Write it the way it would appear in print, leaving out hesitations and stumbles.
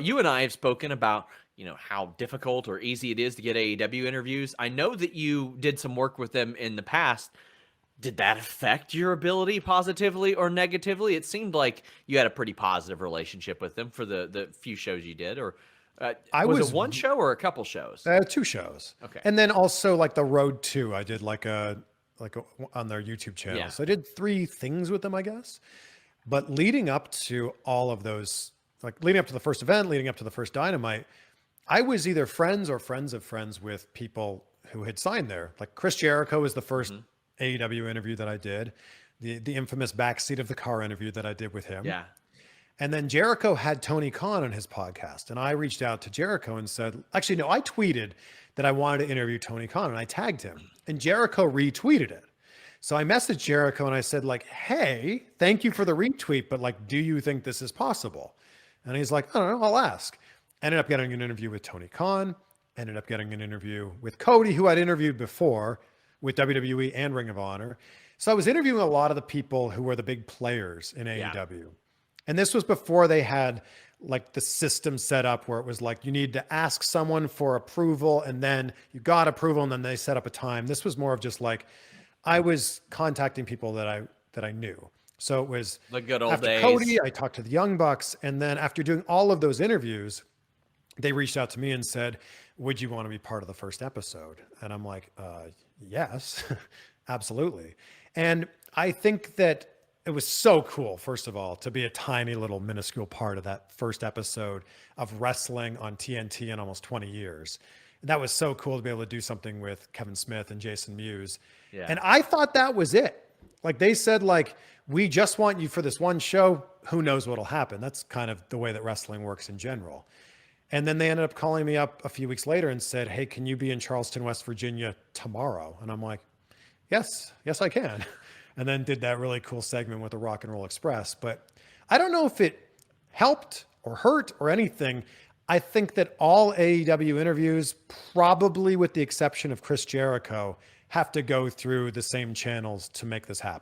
You and I have spoken about, how difficult or easy it is to get AEW interviews. I know that you did some work with them in the past. Did that affect your ability positively or negatively? It seemed like you had a pretty positive relationship with them for the few shows you did. Or I was it was one show or a couple shows? two shows, Okay. and then also like the Road 2, I did like a on their YouTube channel. Yeah. So I did 3 things with them, I guess. But leading up to all of those, like leading up to the first event, leading up to the first Dynamite, I was either friends or friends of friends with people who had signed there. Like Chris Jericho was the first Hmm. AEW interview that I did, the infamous backseat of the car interview that I did with him. Yeah. And then Jericho had Tony Khan on his podcast. And I reached out to Jericho and said, actually, no, I tweeted that I wanted to interview Tony Khan and I tagged him. And Jericho retweeted it. So I messaged Jericho and I said, like, hey, thank you for the retweet, but like, do you think this is possible? And he's like, I don't know, I'll ask. Ended up getting an interview with Tony Khan, ended up getting an interview with Cody, who I'd interviewed before with WWE and Ring of Honor. So I was interviewing a lot of the people who were the big players in Yeah. AEW. And this was before they had like the system set up where it was like you need to ask someone for approval and then you got approval and then they set up a time. This was more of just like I was contacting people that I knew. So it was The good old after days. Cody, I talked to the Young Bucks, and then after doing all of those interviews, they reached out to me and said, "Would you want to be part of the first episode?" And I'm like, "Yes, absolutely." And I think that it was so cool, first of all, to be a tiny little minuscule part of that first episode of wrestling on TNT in almost 20 years. That was so cool to be able to do something with Kevin Smith and Jason Mewes. Yeah. And I thought that was it. Like they said, like, we just want you for this one show. Who knows what'll happen? That's kind of the way that wrestling works in general. And then they ended up calling me up a few weeks later and said, hey, can you be in Charleston, West Virginia tomorrow? And I'm like, yes, I can. And then did that really cool segment with the Rock and Roll Express. But I don't know if it helped or hurt or anything. I think that all AEW interviews, probably with the exception of Chris Jericho, have to go through the same channels to make this happen.